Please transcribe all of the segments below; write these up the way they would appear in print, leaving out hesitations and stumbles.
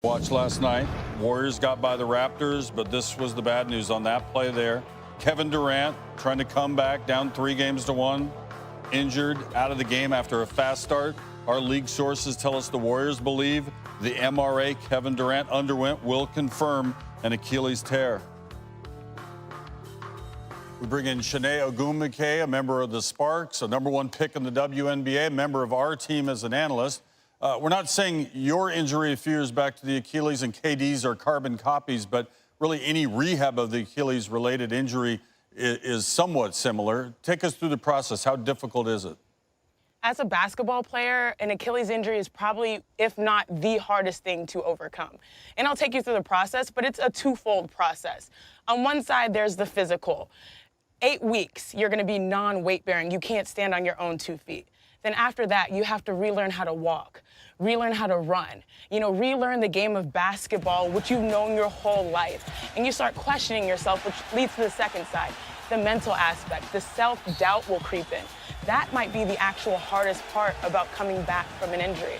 Watched last night. Warriors got by the Raptors, but this was the bad news on that play there. Kevin Durant trying to come back down 3-1, injured, out of the game after a fast start. Our league sources tell us the Warriors believe the MRA Kevin Durant underwent will confirm an Achilles tear. We bring in Chiney Ogwumike, a member of the Sparks, a #1 pick in the WNBA, a member of our team as an analyst. We're not saying your injury a few years back to the Achilles and KD's are carbon copies, but really any rehab of the Achilles-related injury is somewhat similar. Take us through the process. How difficult is it? As a basketball player, an Achilles injury is probably, if not the hardest thing to overcome. And I'll take you through the process, but it's a twofold process. On one side, there's the physical. 8 weeks, you're going to be non-weight bearing. You can't stand on your own 2 feet. Then after that, you have to relearn how to walk, relearn how to run, relearn the game of basketball, which you've known your whole life. And you start questioning yourself, which leads to the second side, the mental aspect. The self-doubt will creep in. That might be the actual hardest part about coming back from an injury.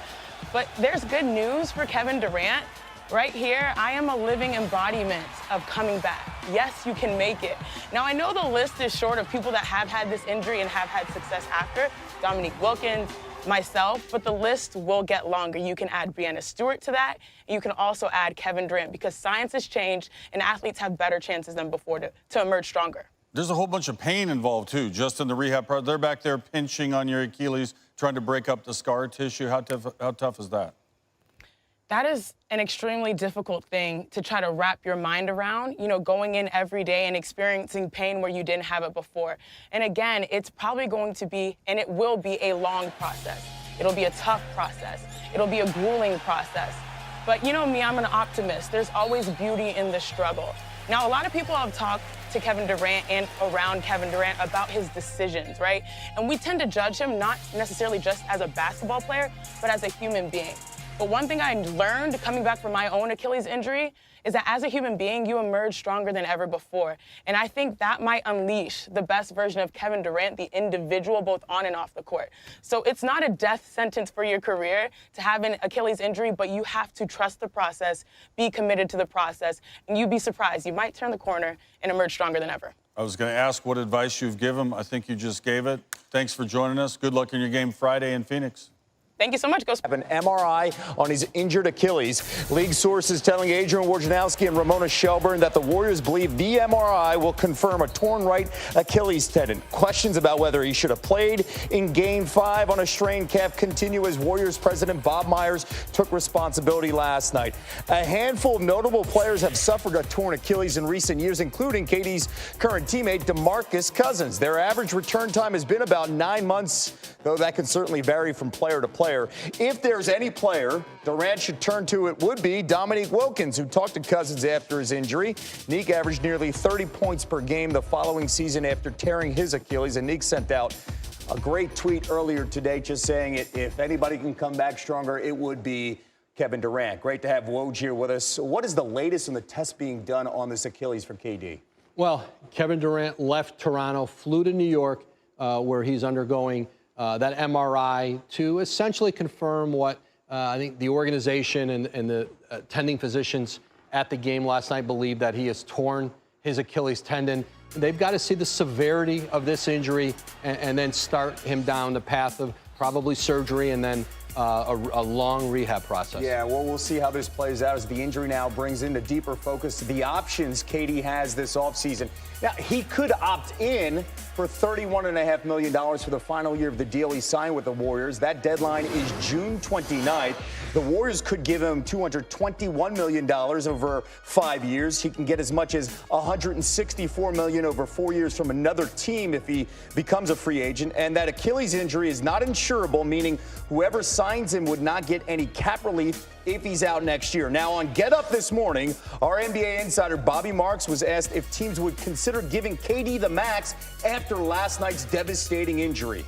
But there's good news for Kevin Durant. Right here, I am a living embodiment of coming back. Yes, you can make it. Now, I know the list is short of people that have had this injury and have had success after. Dominique Wilkins, myself, but the list will get longer. You can add Breanna Stewart to that, and you can also add Kevin Durant because science has changed and athletes have better chances than before to emerge stronger. There's a whole bunch of pain involved, too, just in the rehab part. They're back there pinching on your Achilles, trying to break up the scar tissue. How tough is that? That is an extremely difficult thing to try to wrap your mind around, going in every day and experiencing pain where you didn't have it before. And again, it's probably going to be, and it will be, a long process. It'll be a tough process. It'll be a grueling process. But you know me, I'm an optimist. There's always beauty in the struggle. Now, a lot of people have talked to Kevin Durant and around Kevin Durant about his decisions, right? And we tend to judge him not necessarily just as a basketball player, but as a human being. But one thing I learned coming back from my own Achilles injury is that as a human being, you emerge stronger than ever before. And I think that might unleash the best version of Kevin Durant, the individual, both on and off the court. So it's not a death sentence for your career to have an Achilles injury, but you have to trust the process, be committed to the process, and you'd be surprised. You might turn the corner and emerge stronger than ever. I was going to ask what advice you've given. I think you just gave it. Thanks for joining us. Good luck in your game Friday in Phoenix. Thank you so much. Have an MRI on his injured Achilles. League sources telling Adrian Wojnarowski and Ramona Shelburne that the Warriors believe the MRI will confirm a torn right Achilles tendon. Questions about whether he should have played in Game 5 on a strained calf continue as Warriors president Bob Myers took responsibility last night. A handful of notable players have suffered a torn Achilles in recent years, including KD's current teammate DeMarcus Cousins. Their average return time has been about 9 months, though that can certainly vary from player to player. If there's any player Durant should turn to, it would be Dominique Wilkins, who talked to Cousins after his injury. Neek averaged nearly 30 points per game the following season after tearing his Achilles, and Neek sent out a great tweet earlier today just saying if anybody can come back stronger, it would be Kevin Durant. Great to have Woj here with us. What is the latest in the test being done on this Achilles for KD? Well, Kevin Durant left Toronto, flew to New York, where he's undergoing that MRI to essentially confirm what I think the organization and the attending physicians at the game last night believe, that he has torn his Achilles tendon. They've got to see the severity of this injury and then start him down the path of probably surgery and then a long rehab process. Yeah, well, we'll see how this plays out as the injury now brings into deeper focus the options KD has this offseason. Now, he could opt in for $31.5 million for the final year of the deal he signed with the Warriors. That deadline is June 29th. The Warriors could give him $221 million over 5 years. He can get as much as $164 million over 4 years from another team if he becomes a free agent. And that Achilles injury is not insurable, meaning whoever signs him would not get any cap relief if he's out next year. Now, on Get Up this morning, our NBA insider Bobby Marks was asked if teams would consider giving KD the max after last night's devastating injury.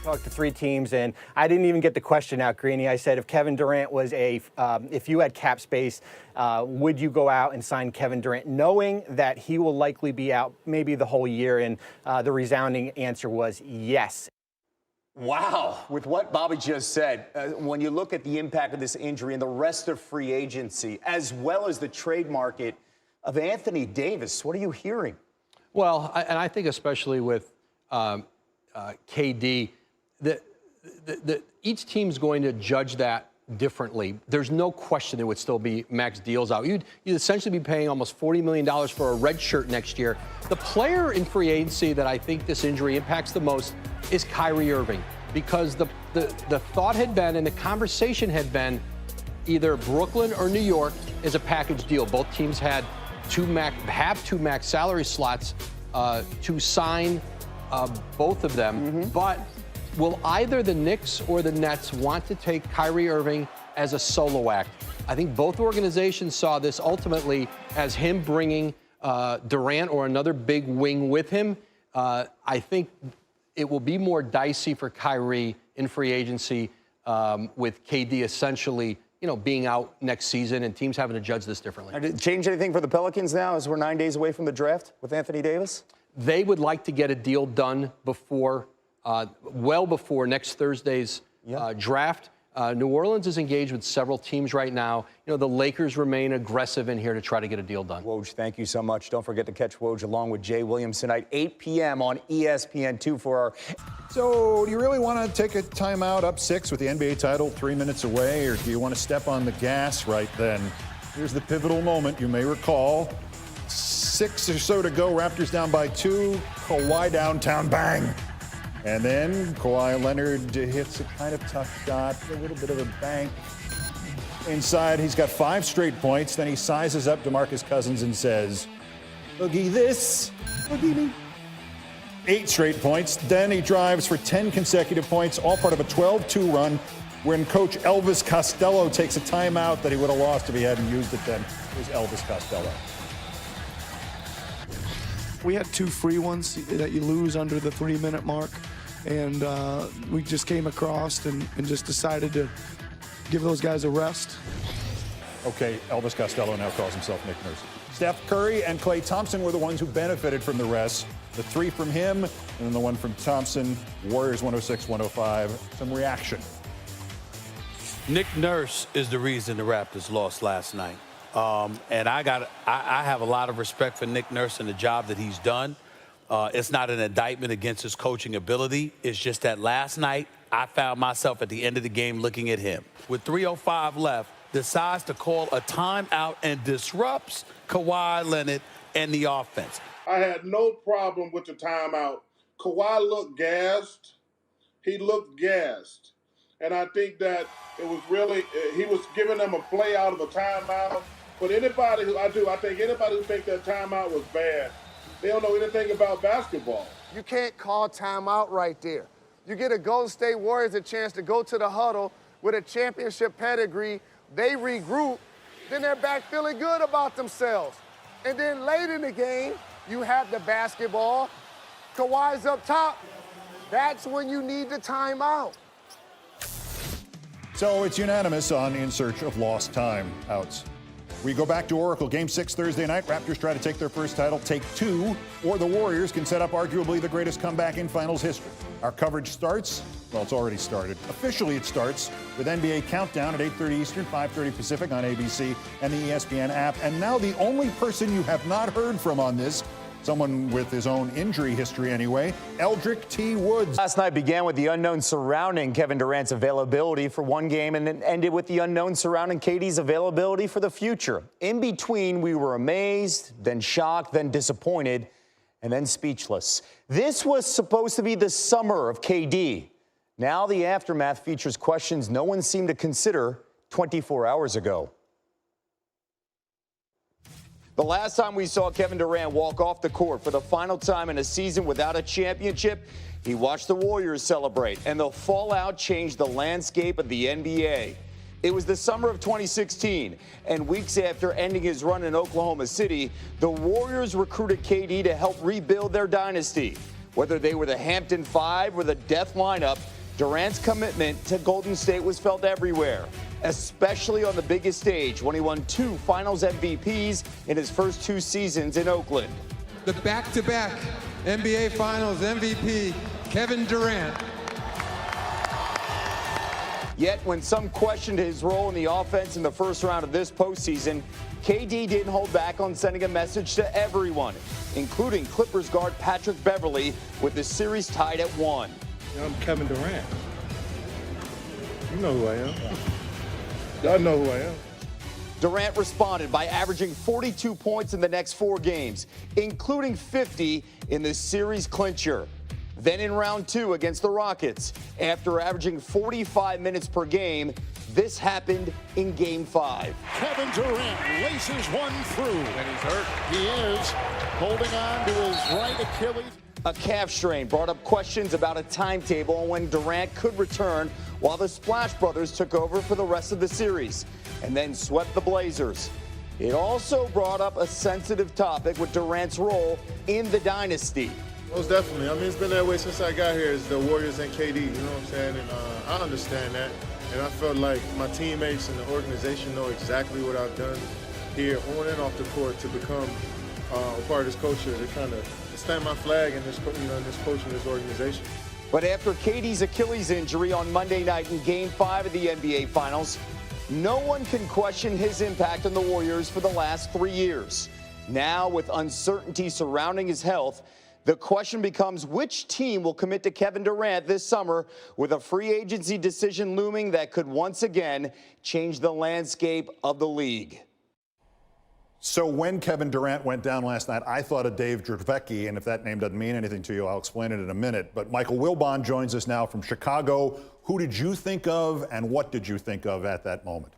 Talked to 3 teams, and I didn't even get the question out, Greeny. I said, if Kevin Durant was if you had cap space, would you go out and sign Kevin Durant, knowing that he will likely be out maybe the whole year? And the resounding answer was yes. Wow. With what Bobby just said, when you look at the impact of this injury and the rest of free agency, as well as the trade market of Anthony Davis, what are you hearing? Well, I think especially with KD, each team's going to judge that differently. There's no question there would still be max deals out. You'd essentially be paying almost $40 million for a red shirt next year. The player in free agency that I think this injury impacts the most is Kyrie Irving, because the thought had been and the conversation had been either Brooklyn or New York is a package deal. Both teams had two max salary slots to sign both of them. But will either the Knicks or the Nets want to take Kyrie Irving as a solo act? I think both organizations saw this ultimately as him bringing Durant or another big wing with him. I think it will be more dicey for Kyrie in free agency with KD essentially, being out next season and teams having to judge this differently. Did it change anything for the Pelicans now as we're 9 days away from the draft with Anthony Davis? They would like to get a deal done before, well before next Thursday's draft. New Orleans is engaged with several teams right now. The Lakers remain aggressive in here to try to get a deal done. Woj, thank you so much. Don't forget to catch Woj along with Jay Williams tonight, 8 p.m. on ESPN2 for our... So do you really want to take a timeout up 6 with the NBA title 3 minutes away, or do you want to step on the gas right then? Here's the pivotal moment you may recall. 6 or so to go, Raptors down by 2, Kawhi downtown, bang! And then Kawhi Leonard hits a kind of tough shot, a little bit of a bank. Inside, he's got 5 straight points. Then he sizes up DeMarcus Cousins and says, "Boogie this, boogie me." 8 straight points. Then he drives for 10 consecutive points, all part of a 12-2 run when Coach Elvis Costello takes a timeout that he would have lost if he hadn't used it then. It was Elvis Costello. We had 2 free ones that you lose under the 3-minute mark, and we just came across and just decided to give those guys a rest. Okay, Elvis Costello now calls himself Nick Nurse. Steph Curry and Klay Thompson were the ones who benefited from the rest. The 3 from him, and then the 1 from Thompson. Warriors 106-105. Some reaction. Nick Nurse is the reason the Raptors lost last night. And I have a lot of respect for Nick Nurse and the job that he's done. It's not an indictment against his coaching ability. It's just that last night, I found myself at the end of the game looking at him. With 3:05 left, decides to call a timeout and disrupts Kawhi Leonard and the offense. I had no problem with the timeout. Kawhi looked gassed. He looked gassed. And I think that it was really, he was giving them a play out of a timeout. But I think anybody who thinks that timeout was bad, they don't know anything about basketball. You can't call timeout right there. You get a Golden State Warriors a chance to go to the huddle with a championship pedigree. They regroup, then they're back feeling good about themselves. And then late in the game, you have the basketball. Kawhi's up top. That's when you need the timeout. So it's unanimous on In Search of Lost Time outs. We go back to Oracle. Game 6 Thursday night. Raptors try to take their first title. Take 2, or the Warriors can set up arguably the greatest comeback in finals history. Our coverage starts, well, it's already started. Officially, it starts with NBA Countdown at 8:30 Eastern, 5:30 Pacific on ABC and the ESPN app. And now the only person you have not heard from on this, someone with his own injury history anyway, Eldrick T. Woods. Last night began with the unknown surrounding Kevin Durant's availability for one game and then ended with the unknown surrounding KD's availability for the future. In between, we were amazed, then shocked, then disappointed, and then speechless. This was supposed to be the summer of KD. Now the aftermath features questions no one seemed to consider 24 hours ago. The last time we saw Kevin Durant walk off the court for the final time in a season without a championship, he watched the Warriors celebrate, and the fallout changed the landscape of the NBA. It was the summer of 2016, and weeks after ending his run in Oklahoma City, the Warriors recruited KD to help rebuild their dynasty. Whether they were the Hampton Five or the death lineup, Durant's commitment to Golden State was felt everywhere, especially on the biggest stage when he won 2 Finals MVPs in his first 2 seasons in Oakland. The back-to-back NBA Finals MVP, Kevin Durant. Yet, when some questioned his role in the offense in the first round of this postseason, KD didn't hold back on sending a message to everyone, including Clippers guard Patrick Beverley, with the series tied at 1. I'm Kevin Durant. You know who I am. Y'all know who I am. Durant responded by averaging 42 points in the next 4 games, including 50 in the series clincher. Then in round 2 against the Rockets, after averaging 45 minutes per game, this happened in Game 5. Kevin Durant laces one through. And he's hurt. He is holding on to his right Achilles. A calf strain brought up questions about a timetable on when Durant could return, while the Splash Brothers took over for the rest of the series and then swept the Blazers. It also brought up a sensitive topic with Durant's role in the dynasty. Most definitely. I mean, it's been that way since I got here. It's the Warriors and KD, you know what I'm saying? And I understand that. And I felt like my teammates and the organization know exactly what I've done here on and off the court to become a part of this culture. They're trying to stand my flag in this, in this coach and this organization. But after KD's Achilles injury on Monday night in Game 5 of the NBA Finals, no one can question his impact on the Warriors for the last 3 years. Now, with uncertainty surrounding his health, the question becomes which team will commit to Kevin Durant this summer, with a free agency decision looming that could once again change the landscape of the league. So when Kevin Durant went down last night, I thought of Dave Dravecky, and if that name doesn't mean anything to you, I'll explain it in a minute. But Michael Wilbon joins us now from Chicago. Who did you think of, and what did you think of at that moment?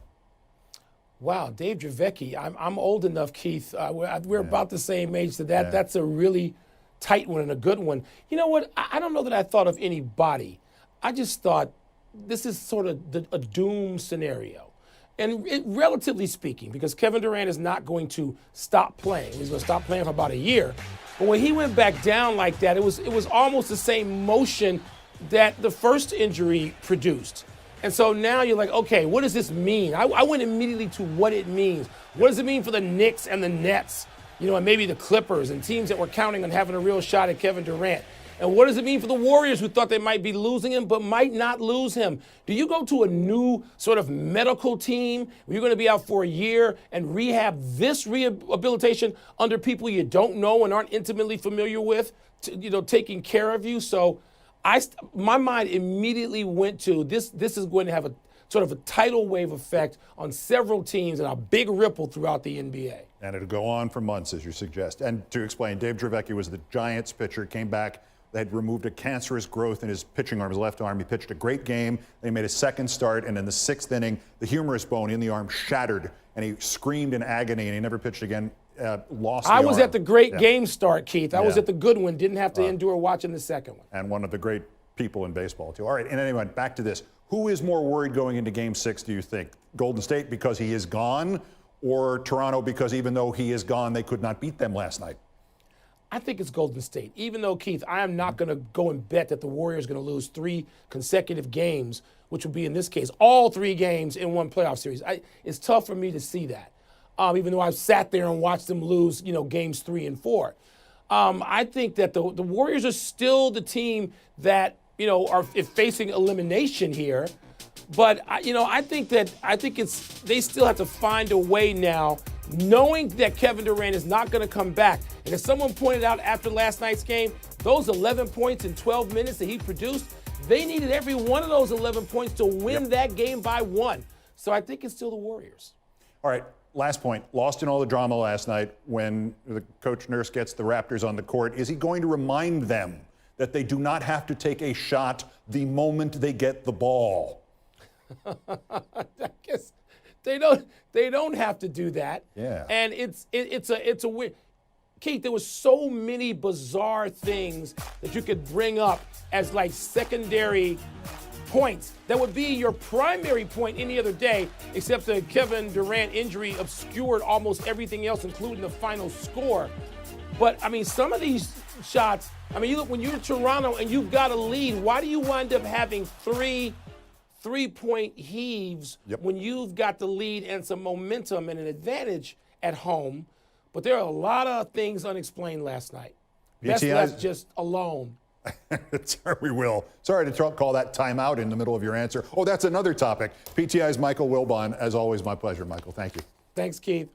Wow, Dave Dravecky. I'm old enough, Keith. We're about the same age. So that's a really tight one and a good one. You know what? I don't know that I thought of anybody. I just thought this is sort of a doom scenario. And relatively speaking, because Kevin Durant is not going to stop playing. He's going to stop playing for about a year. But when he went back down like that, it was almost the same motion that the first injury produced. And so now you're like, okay, what does this mean? I went immediately to what it means. What does it mean for the Knicks and the Nets? You know, and maybe the Clippers and teams that were counting on having a real shot at Kevin Durant. And what does it mean for the Warriors who thought they might be losing him but might not lose him? Do you go to a new sort of medical team where you're going to be out for a year and rehab this rehabilitation under people you don't know and aren't intimately familiar with, taking care of you? So my mind immediately went to this is going to have a sort of a tidal wave effect on several teams and a big ripple throughout the NBA. And it'll go on for months, as you suggest. And to explain, Dave Dravecky was the Giants pitcher, came back. They had removed a cancerous growth in his pitching arm, his left arm. He pitched a great game. They made a second start, and in the 6th inning, the humerus bone in the arm shattered, and he screamed in agony, and he never pitched again. Lost the I was arm. At the great game start, Keith. I was at the good one. Didn't have to endure watching the second one. And one of the great people in baseball, too. All right, and anyway, back to this. Who is more worried going into Game 6, do you think? Golden State because he is gone, or Toronto because even though he is gone, they could not beat them last night? I think it's Golden State. Even though, Keith, I am not going to go and bet that the Warriors are going to lose 3 consecutive games, which would be, in this case, all 3 games in one playoff series. It's tough for me to see that, even though I've sat there and watched them lose, games 3 and 4. I think that the Warriors are still the team that, are facing elimination here. But, I think they still have to find a way now, knowing that Kevin Durant is not going to come back. And as someone pointed out after last night's game, those 11 points in 12 minutes that he produced, they needed every one of those 11 points to win that game by 1. So I think it's still the Warriors. All right, last point. Lost in all the drama last night when the coach Nurse gets the Raptors on the court. Is he going to remind them that they do not have to take a shot the moment they get the ball? I guess they don't have to do that. Yeah. And it's a weird. Keith, there was so many bizarre things that you could bring up as like secondary points that would be your primary point any other day, except the Kevin Durant injury obscured almost everything else, including the final score. But I mean, some of these shots, I mean, you look, when you're Toronto and you've got a lead, why do you wind up having 3-point heaves when you've got the lead and some momentum and an advantage at home? But there are a lot of things unexplained last night. That's just alone. Sorry, we will. Sorry to call that timeout in the middle of your answer. Oh, that's another topic. PTI's Michael Wilbon. As always, my pleasure, Michael. Thank you. Thanks, Keith.